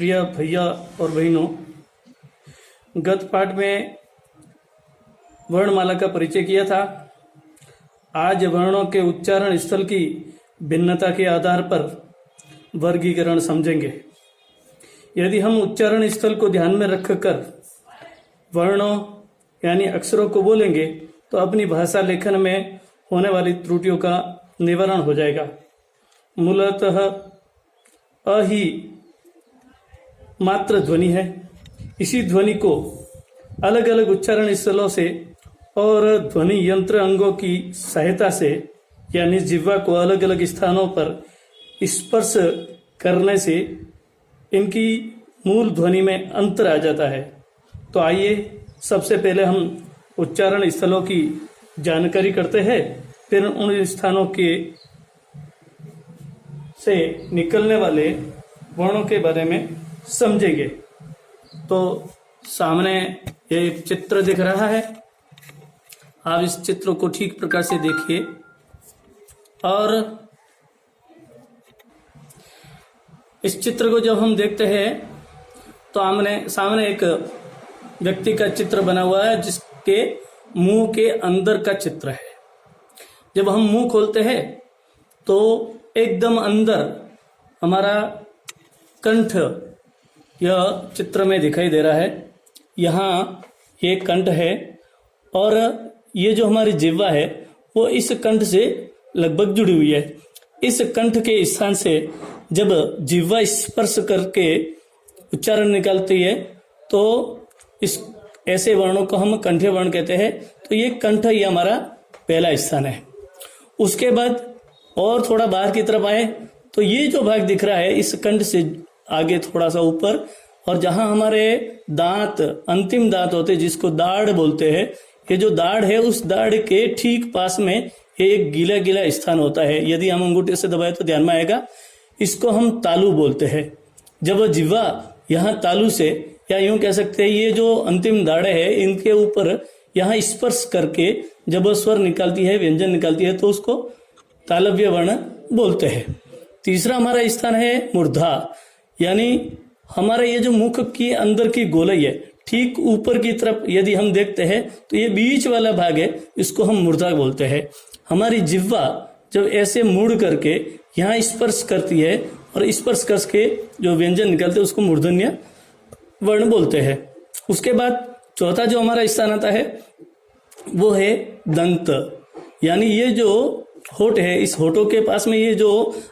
प्रिय भैया और बहनों, गत पाठ में वर्णमाला का परिचय किया था। आज वर्णों के उच्चारण स्थल की भिन्नता के आधार पर वर्गीकरण समझेंगे। यदि हम उच्चारण स्थल को ध्यान में रखकर वर्णों यानी अक्षरों को बोलेंगे तो अपनी भाषा लेखन में होने वाली त्रुटियों का निवारण हो जाएगा। मूलतः अ ही मात्र ध्वनि है। इसी ध्वनि को अलग अलग उच्चारण स्थलों से और ध्वनि यंत्र अंगों की सहायता से यानी जिह्वा को अलग अलग स्थानों पर स्पर्श करने से इनकी मूल ध्वनि में अंतर आ जाता है। तो आइए सबसे पहले हम उच्चारण स्थलों की जानकारी करते हैं, फिर उन स्थानों के से निकलने वाले वर्णों के बारे में समझेंगे। तो सामने एक चित्र दिख रहा है, आप इस चित्र को ठीक प्रकार से देखिए और इस चित्र को जब हम देखते हैं तो सामने एक व्यक्ति का चित्र बना हुआ है जिसके मुंह के अंदर का चित्र है। जब हम मुंह खोलते हैं तो एकदम अंदर हमारा कंठ यह चित्र में दिखाई दे रहा है। यहाँ ये कंठ है और ये जो हमारी जिह्वा है वो इस कंठ से लगभग जुड़ी हुई है। इस कंठ के स्थान से जब जिह्वा स्पर्श करके उच्चारण निकालती है तो इस ऐसे वर्णों को हम कंठीय वर्ण कहते हैं। तो ये कंठ ये हमारा पहला स्थान है। उसके बाद और थोड़ा बाहर की तरफ आए तो ये जो भाग दिख रहा है इस कंठ से आगे थोड़ा सा ऊपर, और जहां हमारे दांत अंतिम दांत होते हैं जिसको दाढ़ बोलते हैं, ये जो दाढ़ है उस दाढ़ के ठीक पास में ये एक गीला गीला स्थान होता है। यदि हम अंगूठे से दबाए तो ध्यान में आएगा। इसको हम तालु बोलते हैं। जब जिह्वा यहाँ तालु से या यूं कह सकते हैं ये जो अंतिम दाढ़े है इनके ऊपर यहाँ स्पर्श करके जब स्वर निकालती है, व्यंजन निकालती है, तो उसको तालव्य वर्ण बोलते हैं। तीसरा हमारा स्थान है मूर्धा, यानी हमारे ये जो मुख की अंदर की गोलाई है ठीक ऊपर की तरफ यदि हम देखते हैं तो ये बीच वाला भाग है, इसको हम मूर्धा बोलते हैं। हमारी जिह्वा जब ऐसे मुड़ करके यहाँ स्पर्श करती है और स्पर्श करके जो व्यंजन निकलते हैं उसको मूर्धन्य वर्ण बोलते हैं। उसके बाद चौथा जो हमारा स्थान आता है वो है दंत, यानी ये जो होठ है इस होठों के पास में ये जो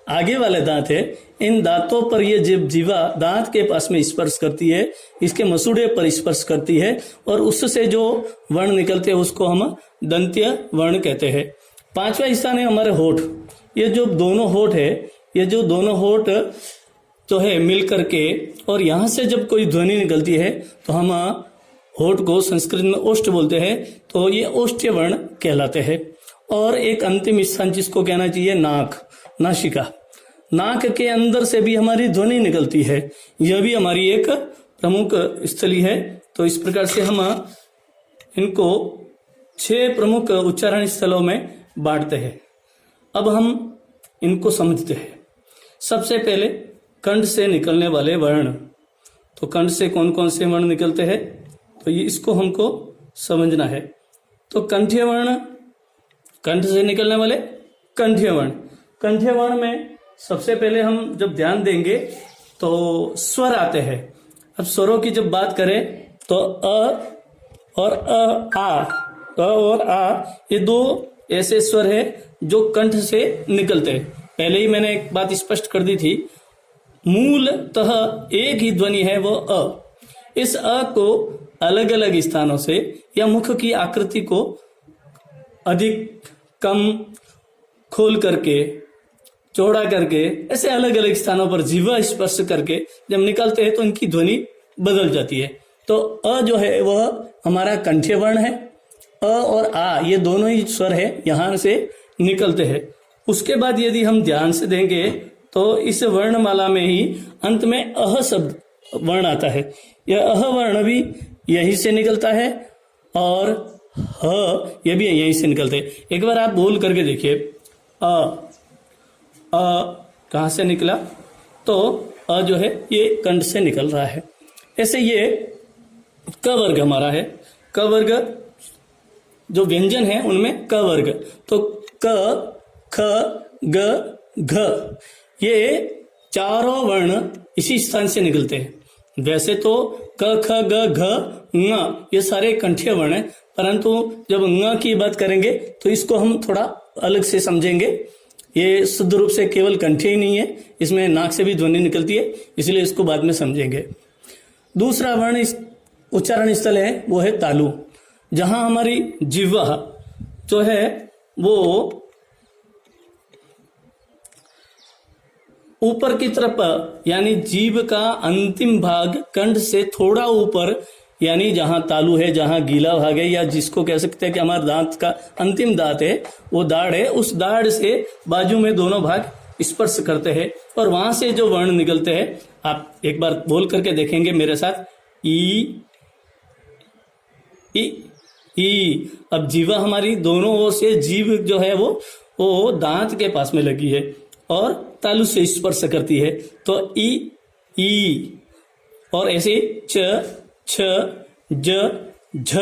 आगे वाले दांत है इन दांतों पर ये जब जीवा दांत के पास में स्पर्श करती है, इसके मसूड़े पर स्पर्श करती है और उससे जो वर्ण निकलते हैं उसको हम दंत्य वर्ण कहते हैं। पांचवा स्थान है हमारे होठ। ये जो दोनों होठ है, ये जो दोनों होठ जो है मिल करके और यहाँ से जब कोई ध्वनि निकलती है तो हम होठ को संस्कृत में ओष्ठ बोलते हैं, तो ये ओष्ठ्य वर्ण कहलाते हैं। और एक अंतिम स्थान जिसको कहना चाहिए नाक, नासिका। नाक के अंदर से भी हमारी ध्वनि निकलती है, यह भी हमारी एक प्रमुख स्थली है। तो इस प्रकार से हम इनको 6 प्रमुख उच्चारण स्थलों में बांटते हैं। अब हम इनको समझते हैं। सबसे पहले कंठ से निकलने वाले वर्ण। तो कंठ से कौन कौन से वर्ण निकलते हैं तो ये इसको हमको समझना है। तो कंठीय वर्ण, कंठ से निकलने वाले कंठीय वर्ण। कंठीय वर्ण में सबसे पहले हम जब ध्यान देंगे तो स्वर आते हैं। अब स्वरों की जब बात करें तो अ और आ ये 2 ऐसे स्वर है जो कंठ से निकलते हैं। पहले ही मैंने एक बात स्पष्ट कर दी थी, मूलतः एक ही ध्वनि है वो अ। इस अ को अलग अलग स्थानों से या मुख की आकृति को अधिक कम खोल करके चौड़ा करके ऐसे अलग अलग स्थानों पर जिह्वा स्पर्श करके जब निकलते हैं तो इनकी ध्वनि बदल जाती है। तो अ जो है वह हमारा कंठीय वर्ण है। अ और आ ये दोनों ही स्वर है यहाँ से निकलते हैं। उसके बाद यदि हम ध्यान से देंगे तो इस वर्णमाला में ही अंत में अह शब्द वर्ण आता है। यह अह वर्ण भी यहीं से निकलता है और ह ये भी यहीं से निकलते हैं। एक बार आप बोल करके देखिए, अ कहाँ से निकला तो अ जो है ये कंठ से निकल रहा है। ऐसे ये क वर्ग हमारा है। क वर्ग जो व्यंजन है उनमें क वर्ग, तो क, ख, ग, घ ये चारों वर्ण इसी स्थान से निकलते हैं। वैसे तो क, ख, ग, घ, ङ ये सारे कंठीय वर्ण हैं, परंतु जब ङ की बात करेंगे तो इसको हम थोड़ा अलग से समझेंगे। ये शुद्ध रूप से केवल कंठीय ही नहीं है, इसमें नाक से भी ध्वनि निकलती है, इसलिए इसको बाद में समझेंगे। दूसरा वर्ण इस उच्चारण स्थल है वो है तालु, जहां हमारी जिह्वा जो है वो ऊपर की तरफ यानी जीभ का अंतिम भाग कंठ से थोड़ा ऊपर, यानी जहां तालु है, जहां गीला भाग है, या जिसको कह सकते हैं कि हमारे दांत का अंतिम दांत है, वो दाढ़ है, उस दाढ़ से बाजू में दोनों भाग स्पर्श करते हैं और वहां से जो वर्ण निकलते हैं, आप एक बार बोल करके देखेंगे मेरे साथ, ई ई ई। अब जीवा हमारी दोनों ओर से जीभ जो है वो दांत के पास में लगी है और तालु से स्पर्श करती है, तो ई ई। और ऐसे च, छ, ज, झ,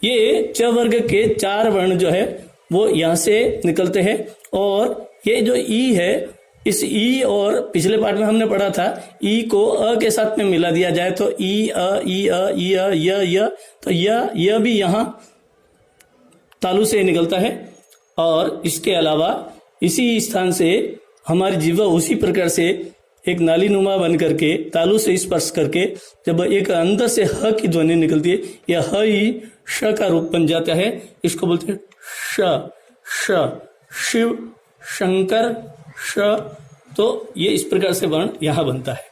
ये च वर्ग के 4 वर्ण जो है वो यहां से निकलते हैं। और ये जो ई है, इस ई और पिछले पार्ट में हमने पढ़ा था, ई को अ के साथ में मिला दिया जाए तो ई अ, ई अ, ई अ, य, तो य भी यहां तालु से निकलता है। और इसके अलावा इसी स्थान से हमारी जीवा उसी प्रकार से एक नाली नुमा बन करके तालु से स्पर्श करके जब एक अंदर से ह की ध्वनि निकलती है, यह ह ही श का रूप बन जाता है। इसको बोलते हैं श, श, शिव, शंकर, श। तो ये इस प्रकार से वर्ण यहां बनता है।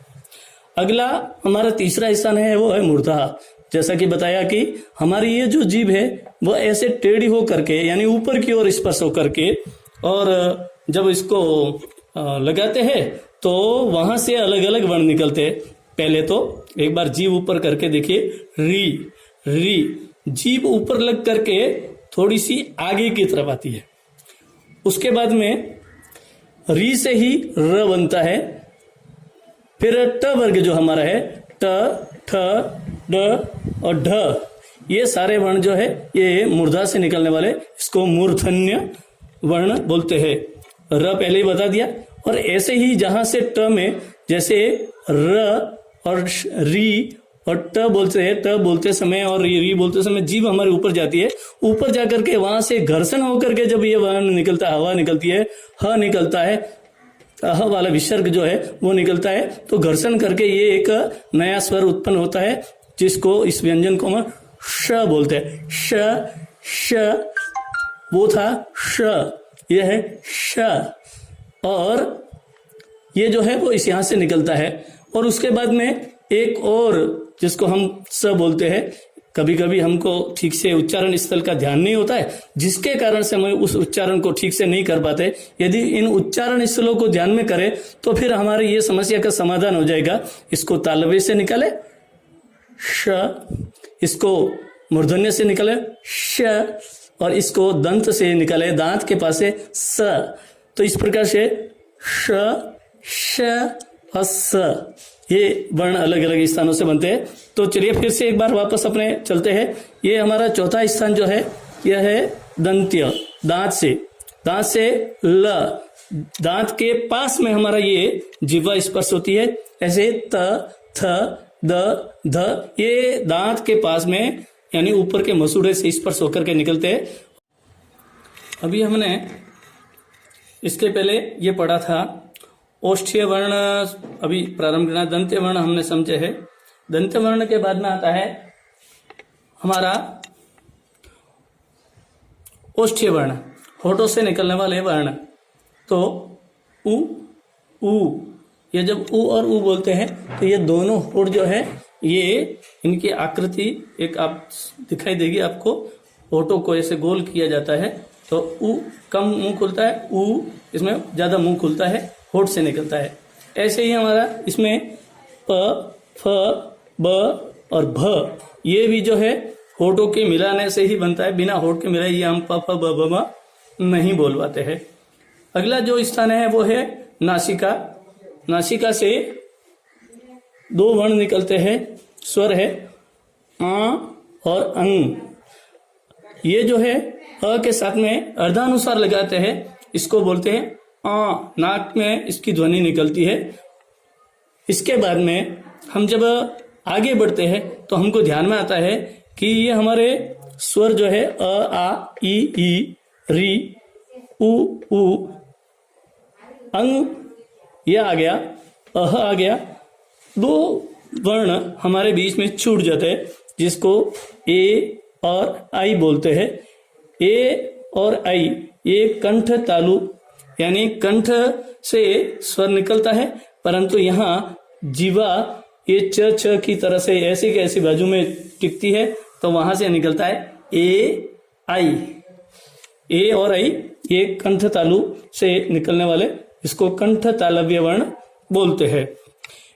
अगला हमारा तीसरा स्थान है वो है मूर्धा। जैसा कि बताया कि हमारी ये जो जीभ है वो ऐसे टेढ़ी हो करके यानी ऊपर की ओर स्पर्श हो करके, और जब इसको लगाते हैं तो वहां से अलग अलग वर्ण निकलते हैं। पहले तो एक बार जीभ ऊपर करके देखिए, री री, जीभ ऊपर लग करके थोड़ी सी आगे की तरफ आती है। उसके बाद में री से ही र बनता है। फिर ट वर्ग जो हमारा है, ट, ठ, ड और ढ, ये सारे वर्ण जो है ये मूर्धा से निकलने वाले, इसको मूर्धन्य वर्ण बोलते हैं। र पहले ही बता दिया। और ऐसे ही जहां से ट में जैसे र और री और ट बोलते हैं, ट बोलते समय और री बोलते समय जीभ हमारे ऊपर जाती है। ऊपर जाकर के वहां से घर्षण होकर के जब ये वर्ण निकलता है, हवा निकलती है, ह निकलता है, अह वाला विसर्ग जो है वो निकलता है, तो घर्षण करके ये एक नया स्वर उत्पन्न होता है, जिसको इस व्यंजन को हम श बोलते हैं। श, श, वो था श, यह है श। और ये जो है वो इस यहां से निकलता है। और उसके बाद में एक और जिसको हम स बोलते हैं, कभी कभी हमको ठीक से उच्चारण स्थल का ध्यान नहीं होता है, जिसके कारण से हम उस उच्चारण को ठीक से नहीं कर पाते। यदि इन उच्चारण स्थलों को ध्यान में करें तो फिर हमारी ये समस्या का समाधान हो जाएगा। इसको तालव्य से निकाले श, इसको मूर्धन्य से निकाले श, और इसको दंत से निकाले दांत के पास से स। तो इस प्रकार से श, श और स, ये वर्ण अलग अलग स्थानों से बनते हैं। तो चलिए फिर से एक बार वापस अपने चलते हैं। ये हमारा चौथा स्थान जो है यह है दंत्य, दांत से ल, दांत के पास में हमारा ये जिह्वा स्पर्श होती है। ऐसे त, थ, द, ध, ये दांत के पास में यानी ऊपर के मसूड़े से स्पर्श होकर के निकलते हैं। अभी हमने इसके पहले ये पढ़ा था ओष्ठीय वर्ण, अभी प्रारंभ करना, दंत्य वर्ण हमने समझे है। दंत्य वर्ण के बाद में आता है हमारा ओष्ठीय वर्ण, होठों से निकलने वाले वर्ण। तो उ, उ, ये जब उ और उ बोलते हैं तो ये दोनों होठ जो है ये इनकी आकृति एक आप दिखाई देगी आपको, होठों को ऐसे गोल किया जाता है। तो उ कम मुंह खुलता है, उ इसमें ज्यादा मुंह खुलता है, होठ से निकलता है। ऐसे ही हमारा इसमें प, फ, ब और भ, ये भी जो है होठों के मिलाने से ही बनता है। बिना होठ के मिलाए ये हम प, फ, ब, ब नहीं बोल पाते हैं। अगला जो स्थान है वो है नासिका। नासिका से दो वर्ण निकलते हैं, स्वर है आ और अंग। ये जो है अ के साथ में अर्धानुसार लगाते हैं, इसको बोलते हैं आ। नाक में इसकी ध्वनि निकलती है। इसके बाद में हम जब आगे बढ़ते हैं तो हमको ध्यान में आता है कि ये हमारे स्वर जो है अ, आ, ई, री, उ, अंग ये आ गया, अह आ गया। दो वर्ण हमारे बीच में छूट जाते हैं, जिसको ए और आई बोलते हैं। ए और आई ये कंठ तालु यानी कंठ से स्वर निकलता है, परंतु यहाँ जीवा ये च छ की तरह से ऐसी की ऐसी बाजू में टिकती है, तो वहां से निकलता है ए आई। ए और आई ये कंठ तालु से निकलने वाले, इसको कंठ तालव्य वर्ण बोलते हैं।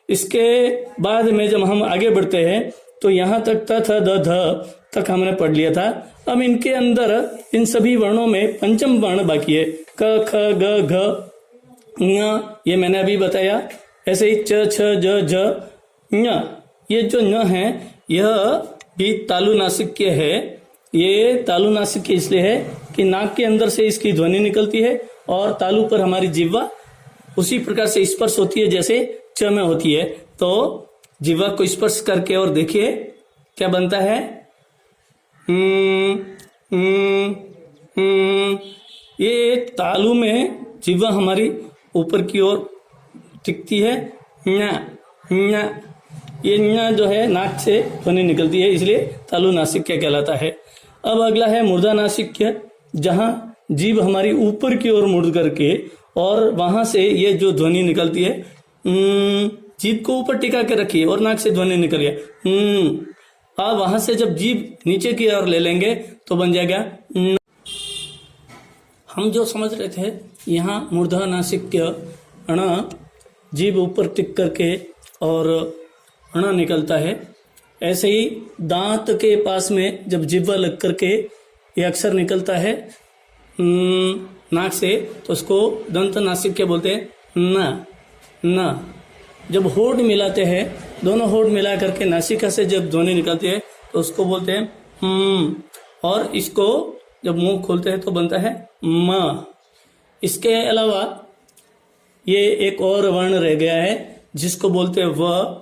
इसके बाद में जब हम आगे बढ़ते हैं तो यहाँ तक त थ द ध तक हमने पढ़ लिया था। अब इनके अंदर इन सभी वर्णों में पंचम वर्ण बाकी है, क ख ग घ ङ, ये मैंने अभी बताया। ऐसे ही च छ ज झ ञ, ये जो ञ है यह भी तालु नासिक्य है। ये तालु नासिक्य इसलिए है कि नाक के अंदर से इसकी ध्वनि निकलती है और तालु पर हमारी जिह्वा उसी प्रकार से स्पर्श होती है जैसे च में होती है। तो जिह्वा को स्पर्श करके और देखिए क्या बनता है, ये तालु में जिह्वा हमारी ऊपर की ओर टिकती है। ञ, ये ञ जो है नाक से ध्वनि निकलती है, इसलिए तालु नासिक्य कहलाता है। अब अगला है मूर्धा नासिक्य, जहां जीभ हमारी ऊपर की ओर मुड़ करके और वहां से ये जो ध्वनि निकलती है, जीभ को ऊपर टिका के रखिए और नाक से ध्वनि निकल गया। अब वहां से जब जीभ नीचे की ओर ले लेंगे तो बन जाएगा न। हम जो समझ रहे थे यहाँ मूर्धा नासिक्य अण, जीभ ऊपर टिक करके और अण निकलता है। ऐसे ही दांत के पास में जब जिह्वा लग करके ये अक्षर निकलता है नाक से, तो उसको दंत नासिक्य बोलते हैं न। न जब होठ मिलाते हैं, दोनों होठ मिला करके नासिका से जब ध्वनि निकलती है तो उसको बोलते हैं और इसको जब मुंह खोलते हैं तो बनता है म। इसके अलावा ये एक और वर्ण रह गया है जिसको बोलते हैं व।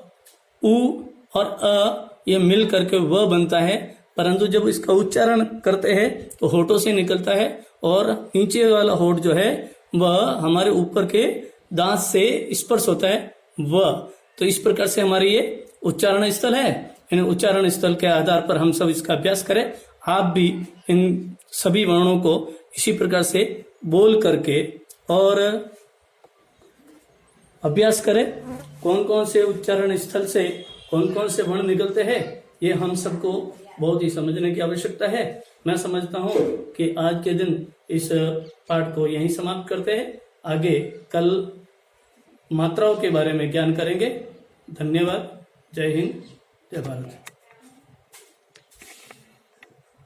उ और अ ये मिल करके व बनता है, परंतु जब इसका उच्चारण करते हैं तो होठों से निकलता है और नीचे वाला होठ जो है वह हमारे ऊपर के दांत से स्पर्श होता है व। तो इस प्रकार से हमारी ये उच्चारण स्थल है। इन उच्चारण स्थल के आधार पर हम सब इसका अभ्यास करें। आप भी इन सभी वर्णों को इसी प्रकार से बोल करके और अभ्यास करें। कौन कौन से उच्चारण स्थल से कौन कौन से वर्ण निकलते हैं, ये हम सबको बहुत ही समझने की आवश्यकता है। मैं समझता हूँ कि आज के दिन इस पाठ को यहीं समाप्त करते हैं। आगे कल मात्राओं के बारे में ज्ञान करेंगे। धन्यवाद। जय हिंद, जय भारत।